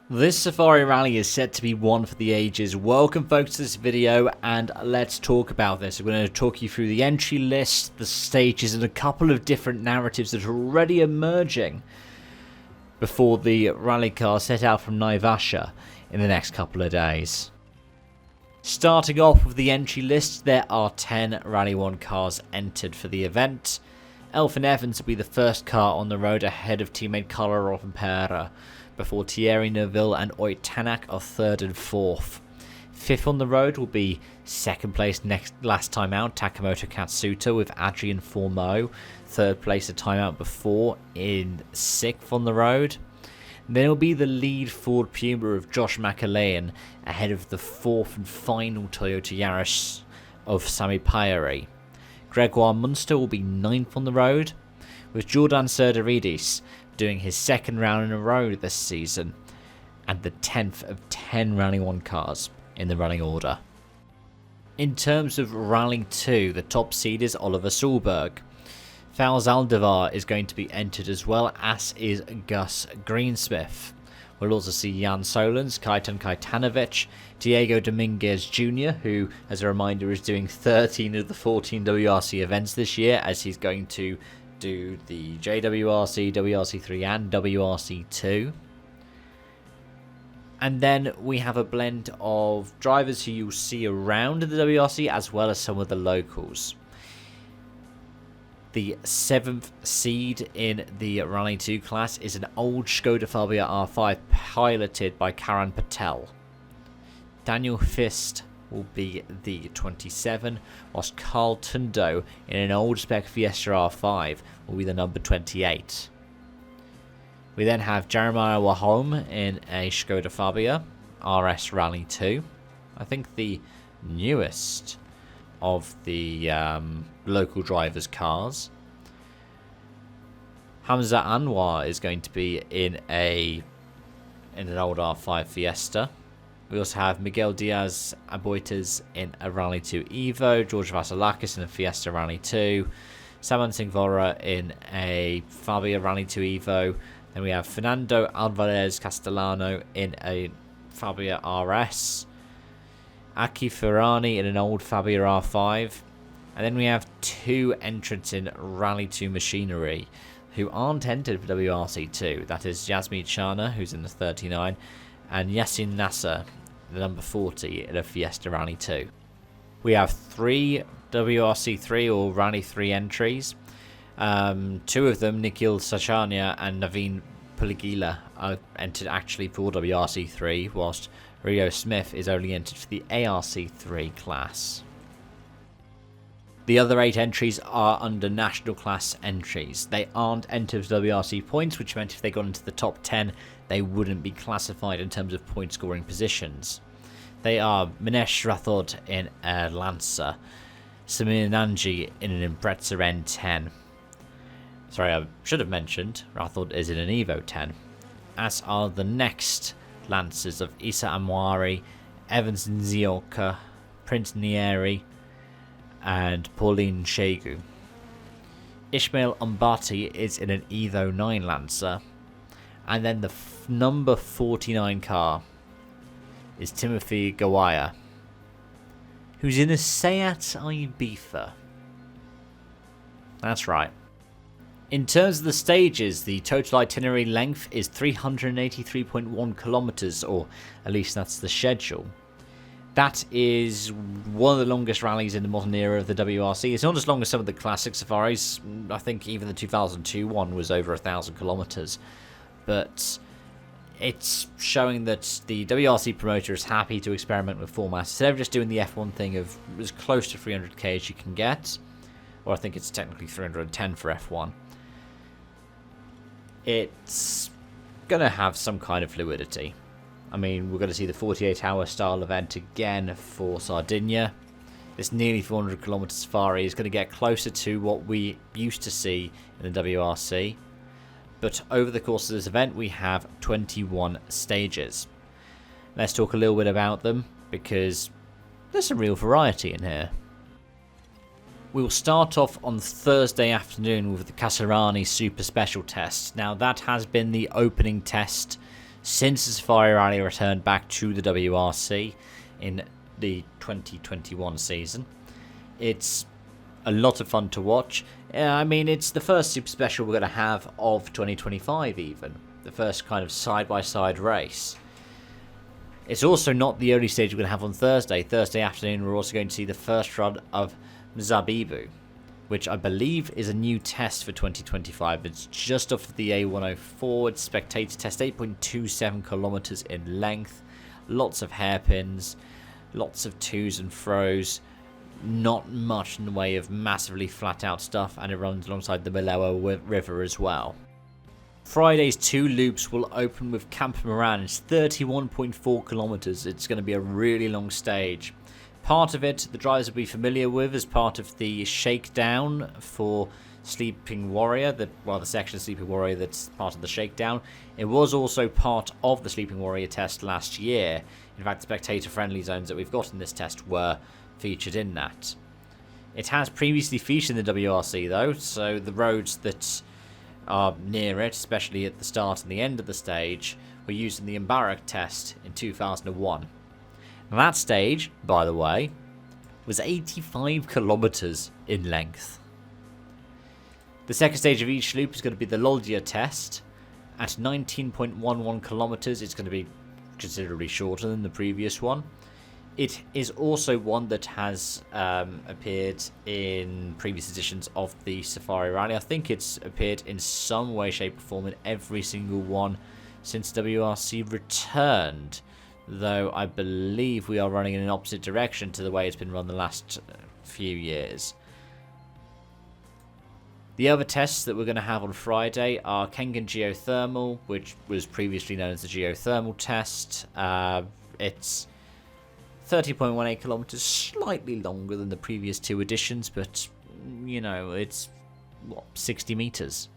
This Safari Rally is set to be one for the ages. Welcome folks to this video and let's talk about this. We're going to talk you through the entry list, the stages and a couple of different narratives that are already emerging before the rally car set out from Naivasha in the next couple of days. Starting off with the entry list, there are 10 Rally 1 cars entered for the event. Elfyn Evans will be the first car on the road ahead of teammate Carlo Rovanperä, before Thierry Neuville and Oyt Tanak are 3rd and 4th. 5th on the road will be 2nd place last time out Takamoto Katsuta with Adrian Formeau, 3rd place a time out before in 6th on the road. Then it will be the lead Ford Puma of Josh McAlean ahead of the 4th and final Toyota Yaris of Sami Pajari. Gregoire Munster will be 9th on the road, with Jordan Serdaridis doing his 2nd round in a row this season, and the 10th of 10 Rally 1 cars in the running order. In terms of Rally 2, the top seed is Oliver Solberg. Fals Aldevar is going to be entered as well, as is Gus Greensmith. We'll also see Jan Solons, Kajtan Kajtanovic, Diego Dominguez Jr., who, as a reminder, is doing 13 of the 14 WRC events this year, as he's going to do the JWRC, WRC3 and WRC2. And then we have a blend of drivers who you'll see around in the WRC as well as some of the locals. The 7th seed in the Rally 2 class is an old Skoda Fabia R5 piloted by Karan Patel. Daniel Fist will be the 27, whilst Carl Tundo in an old spec Fiesta R5 will be the number 28. We then have Jeremiah Wahome in a Skoda Fabia RS Rally 2. I think the newest of the local drivers' cars. Hamza Anwar is going to be in an old R5 Fiesta. We also have Miguel Diaz Aboitas in a Rally 2 Evo, George Vasilakis in a Fiesta Rally 2, Saman Singvora in a Fabia Rally 2 Evo. Then we have Fernando Alvarez Castellano in a Fabia RS, Aki Ferrani in an old Fabia R5, and then we have 2 entrants in Rally 2 Machinery who aren't entered for WRC2. That is Yasmin Chana, who's in the 39, and Yassin Nasser, the number 40 in a Fiesta Rally 2. We have 3 WRC3 or Rally 3 entries. 2 of them, Nikhil Sachania and Naveen Puligila, are entered actually for WRC3, whilst Rio Smith is only entered for the ARC3 class. The other 8 entries are under national class entries. They aren't entered for WRC points, which meant if they got into the top 10, they wouldn't be classified in terms of point scoring positions. They are Minesh Rathod in a Lancer, Samir Nanji in an Impreza N10. Sorry, I should have mentioned Rathod is in an Evo 10. As are the next Lancers of Issa Amwari, Evans Nzioka, Prince Nieri, and Pauline Shegu. Ishmael Umbati is in an Evo 9 Lancer. And then the number 49 car is Timothy Gawaya, who's in a Seat Ibiza. That's right. In terms of the stages, the total itinerary length is 383.1 kilometers, or at least that's the schedule. That is one of the longest rallies in the modern era of the WRC. It's not as long as some of the classic safaris. I think even the 2002 one was over 1,000 kilometers. But it's showing that the WRC promoter is happy to experiment with formats. Instead of just doing the F1 thing of as close to 300k as you can get, or I think it's technically 310 for F1, it's going to have some kind of fluidity. I mean, we're going to see the 48-hour style event again for Sardinia. This nearly 400 kilometer safari is going to get closer to what we used to see in the WRC. But over the course of this event, we have 21 stages. Let's talk a little bit about them, because there's some real variety in here. We will start off on Thursday afternoon with the Kasarani Super Special Test. Now, that has been the opening test since the Safari Rally returned back to the WRC in the 2021 season. It's a lot of fun to watch. I mean, it's the first Super Special we're going to have of 2025 even. The first kind of side-by-side race. It's also not the only stage we're going to have on Thursday. Thursday afternoon we're also going to see the first run of Zabibu, which I believe is a new test for 2025. It's just off of the A104. It's spectator test, 8.27 kilometers in length. Lots of hairpins, lots of to's and fro's. Not much in the way of massively flat out stuff, and it runs alongside the Melewa River as well. Friday's 2 loops will open with Camp Moran. It's 31.4 kilometers. It's going to be a really long stage. Part of it the drivers will be familiar with as part of the shakedown for Sleeping Warrior, the section of Sleeping Warrior that's part of the shakedown. It was also part of the Sleeping Warrior test last year. In fact, the spectator-friendly zones that we've got in this test were featured in that. It has previously featured in the WRC though, so the roads that are near it, especially at the start and the end of the stage, were used in the Mbarak test in 2001. Now that stage, by the way, was 85 kilometers in length. The second stage of each loop is going to be the Loldia test. At 19.11 kilometers, it's going to be considerably shorter than the previous one. It is also one that has appeared in previous editions of the Safari Rally. I think it's appeared in some way, shape or form in every single one since WRC returned. Though I believe we are running in an opposite direction to the way it's been run the last few years. The other tests that we're going to have on Friday are Kengan Geothermal, which was previously known as the Geothermal test. It's 30.18 kilometers, slightly longer than the previous 2 editions, but, you know, it's, 60 meters.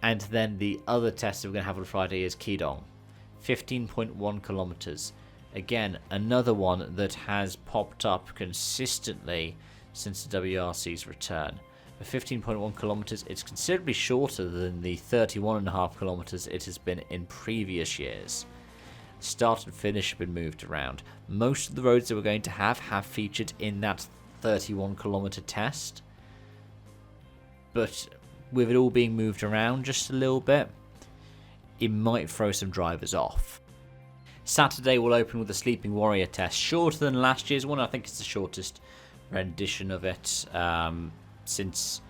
And then the other test that we're going to have on Friday is Kidong, 15.1 kilometers. Again, another one that has popped up consistently since the WRC's return. For 15.1 kilometers, it's considerably shorter than the 31.5 kilometers it has been in previous years. Start and finish have been moved around. Most of the roads that we're going to have featured in that 31 kilometer test. But with it all being moved around just a little bit, it might throw some drivers off. Saturday will open with the Sleeping Warrior test. Shorter than last year's one. I think it's the shortest rendition of it since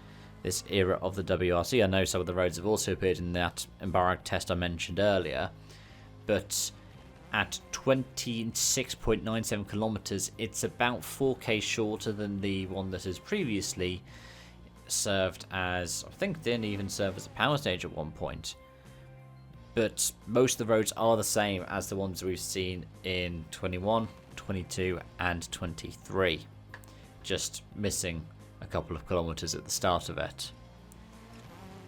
this era of the WRC. I know some of the roads have also appeared in that Mbarak test I mentioned earlier. But at 26.97 kilometers, it's about 4k shorter than the one that has previously served as, I think didn't even serve as a power stage at one point. But most of the roads are the same as the ones we've seen in 21, 22 and 23. Just missing a couple of kilometers at the start of it.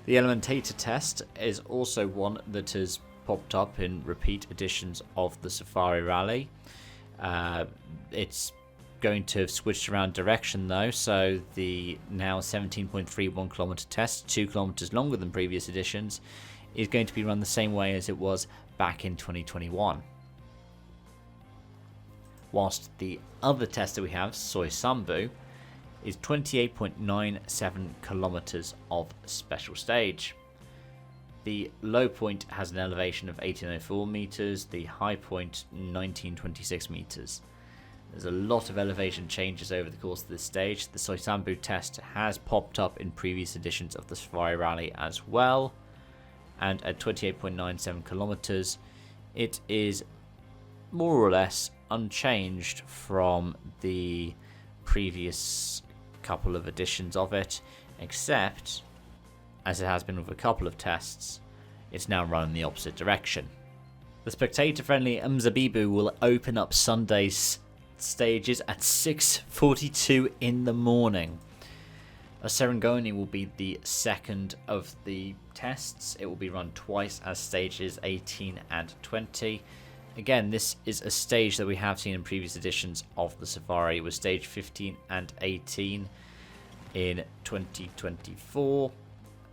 The Elementator test is also one that has popped up in repeat editions of the Safari Rally. It's going to have switched around direction though, so the now 17.31 kilometer test, 2 kilometers longer than previous editions, is going to be run the same way as it was back in 2021. Whilst the other test that we have, Soy Sambu, is 28.97 kilometers of special stage. The low point has an elevation of 1804 meters, the high point 1926 meters. There's a lot of elevation changes over the course of this stage. The Soy Sambu test has popped up in previous editions of the Safari Rally as well. And at 28.97 kilometers, it is more or less unchanged from the previous couple of editions of it, except, as it has been with a couple of tests, it's now run in the opposite direction. The spectator-friendly Mzabibu will open up Sunday's stages at 6:42 in the morning. A Serengoni will be the second of the tests. It will be run twice as stages 18 and 20. Again, this is a stage that we have seen in previous editions of the Safari, with stage 15 and 18 in 2024,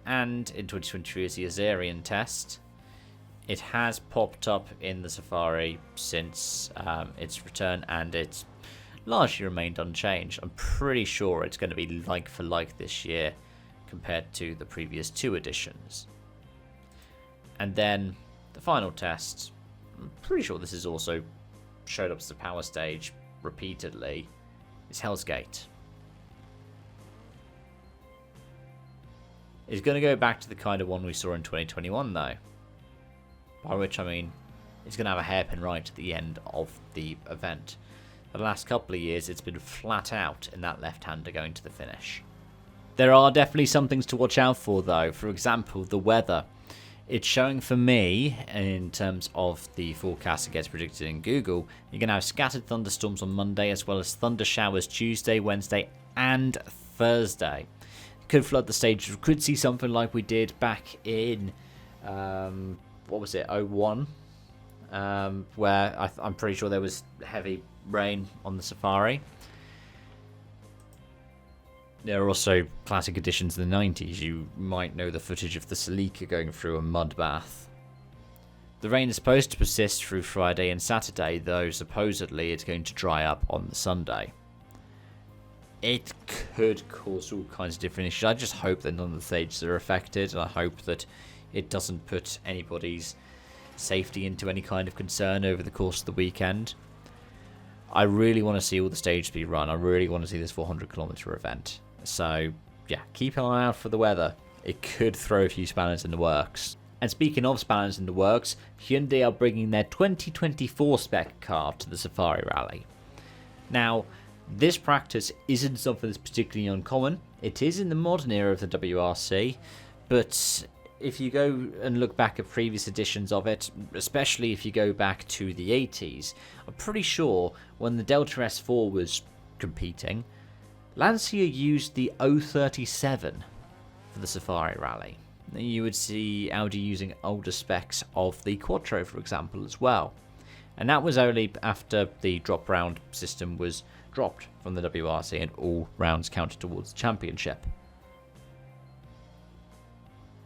and in 2023 is the Azarian test. It has popped up in the Safari since its return, and it's largely remained unchanged. I'm pretty sure it's going to be like for like this year compared to the previous 2 editions. And then the final test, I'm pretty sure this has also showed up as a power stage repeatedly, is Hell's Gate. It's going to go back to the kind of one we saw in 2021 though. By which I mean, it's going to have a hairpin right at the end of the event. The last couple of years, it's been flat out in that left-hander going to the finish. There are definitely some things to watch out for though. For example, the weather. It's showing for me, in terms of the forecast that gets predicted in Google, you're going to have scattered thunderstorms on Monday, as well as thunder showers Tuesday, Wednesday, and Thursday. Could flood the stage. We could see something like we did back in, what was it, 01? Where I'm pretty sure there was heavy rain on the Safari. There are also classic editions in the 90s. You might know the footage of the Celica going through a mud bath. The rain is supposed to persist through Friday and Saturday, though supposedly it's going to dry up on the Sunday. It could cause all kinds of different issues. I just hope that none of the stages are affected, and I hope that it doesn't put anybody's safety into any kind of concern over the course of the weekend. I really want to see all the stages be run. I really want to see this 400-kilometer event. So, yeah, keep an eye out for the weather. It could throw a few spanners in the works. And speaking of spanners in the works, Hyundai are bringing their 2024 spec car to the Safari Rally. Now, this practice isn't something that's particularly uncommon. It is in the modern era of the WRC, but if you go and look back at previous editions of it, especially if you go back to the 80s, I'm pretty sure when the Delta S4 was competing, Lancia used the 037 for the Safari Rally. You would see Audi using older specs of the Quattro, for example, as well. And that was only after the drop round system was dropped from the WRC and all rounds counted towards the championship.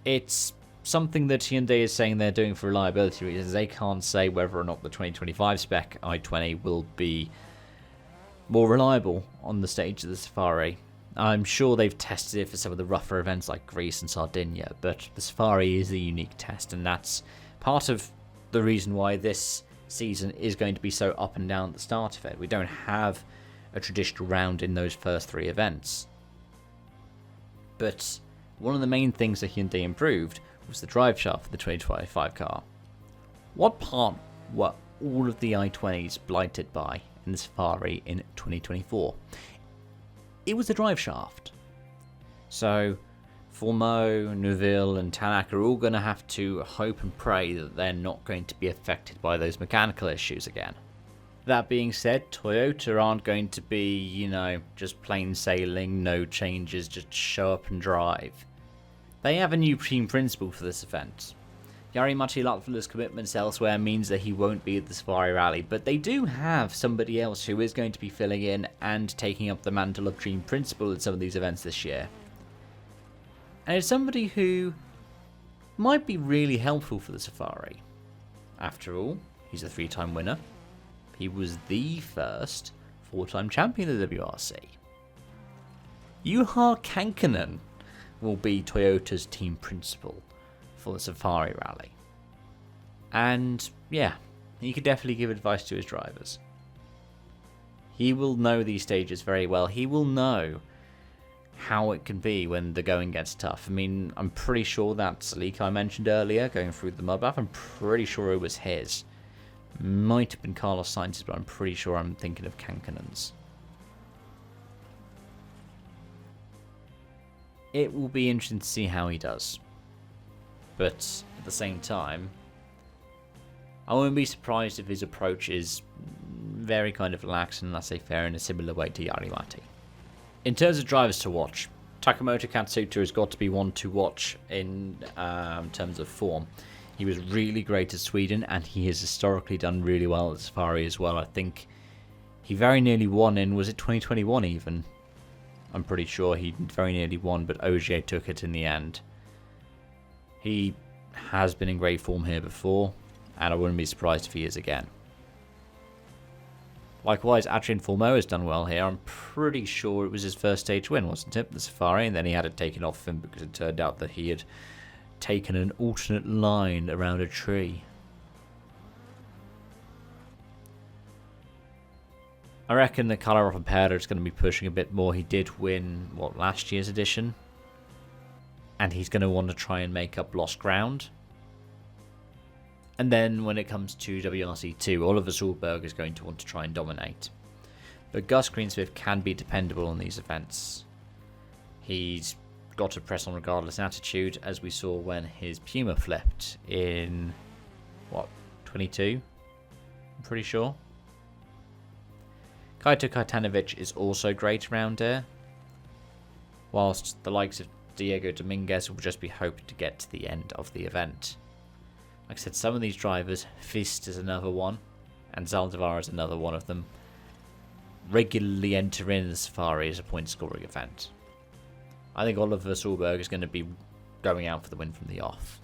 It's something that Hyundai is saying they're doing for reliability reasons. They can't say whether or not the 2025 spec i20 will be more reliable on the stage of the Safari. I'm sure they've tested it for some of the rougher events like Greece and Sardinia, but the Safari is a unique test, and that's part of the reason why this season is going to be so up and down at the start of it. We don't have a traditional round in those first 3 events. But one of the main things that Hyundai improved was the drive shaft for the 2025 car. What part were all of the i20s blighted by in the Safari in 2024? It was the drive shaft. So Fourmeau, Neuville and Tanak are all going to have to hope and pray that they're not going to be affected by those mechanical issues again. That being said, Toyota aren't going to be, just plain sailing, no changes, just show up and drive. They have a new team principal for this event. Jari-Matti Latvia's commitments elsewhere means that he won't be at the Safari Rally, but they do have somebody else who is going to be filling in and taking up the mantle of team principal at some of these events this year. And it's somebody who might be really helpful for the Safari. After all, he's a 3-time winner. He was the first 4-time champion of the WRC. Juha Kankkunen will be Toyota's team principal for the Safari Rally. And yeah, he could definitely give advice to his drivers. He will know these stages very well. He will know how it can be when the going gets tough. I mean, I'm pretty sure that Celica I mentioned earlier, going through the mud bath, I'm pretty sure it was his. Might have been Carlos Sainz's, but I'm pretty sure I'm thinking of Kankkunen's. It will be interesting to see how he does. But at the same time, I wouldn't be surprised if his approach is very kind of lax and laissez-faire in a similar way to Jari-Matti. In terms of drivers to watch, Takamoto Katsuta has got to be one to watch in terms of form. He was really great at Sweden, and he has historically done really well at Safari as well. I think he very nearly won in, was it 2021 even? I'm pretty sure he very nearly won, but Ogier took it in the end. He has been in great form here before, and I wouldn't be surprised if he is again. Likewise, Adrian Formeau has done well here. I'm pretty sure it was his first stage win, wasn't it? The Safari, and then he had it taken off him because it turned out that he had taken an alternate line around a tree. I reckon that Carlo Rompera is going to be pushing a bit more. He did win, last year's edition? And he's going to want to try and make up lost ground. And then when it comes to WRC2, Oliver Solberg is going to want to try and dominate. But Gus Greensmith can be dependable on these events. He's got a press on regardless attitude, as we saw when his Puma flipped in, 22? I'm pretty sure. Kaito Kaitanovic is also great around here, whilst the likes of Diego Dominguez will just be hoping to get to the end of the event. Like I said, some of these drivers, Fist is another one, and Zaldivar is another one of them, regularly enter in the Safari as a point scoring event. I think Oliver Solberg is going to be going out for the win from the off.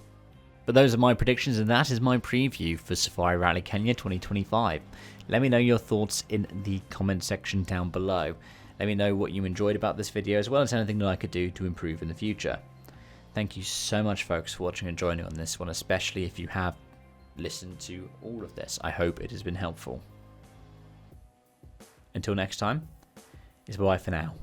But those are my predictions, and that is my preview for Safari Rally Kenya 2025. Let me know your thoughts in the comment section down below. Let me know what you enjoyed about this video, as well as anything that I could do to improve in the future. Thank you so much, folks, for watching and joining on this one, especially if you have listened to all of this. I hope it has been helpful. Until next time, it's bye for now.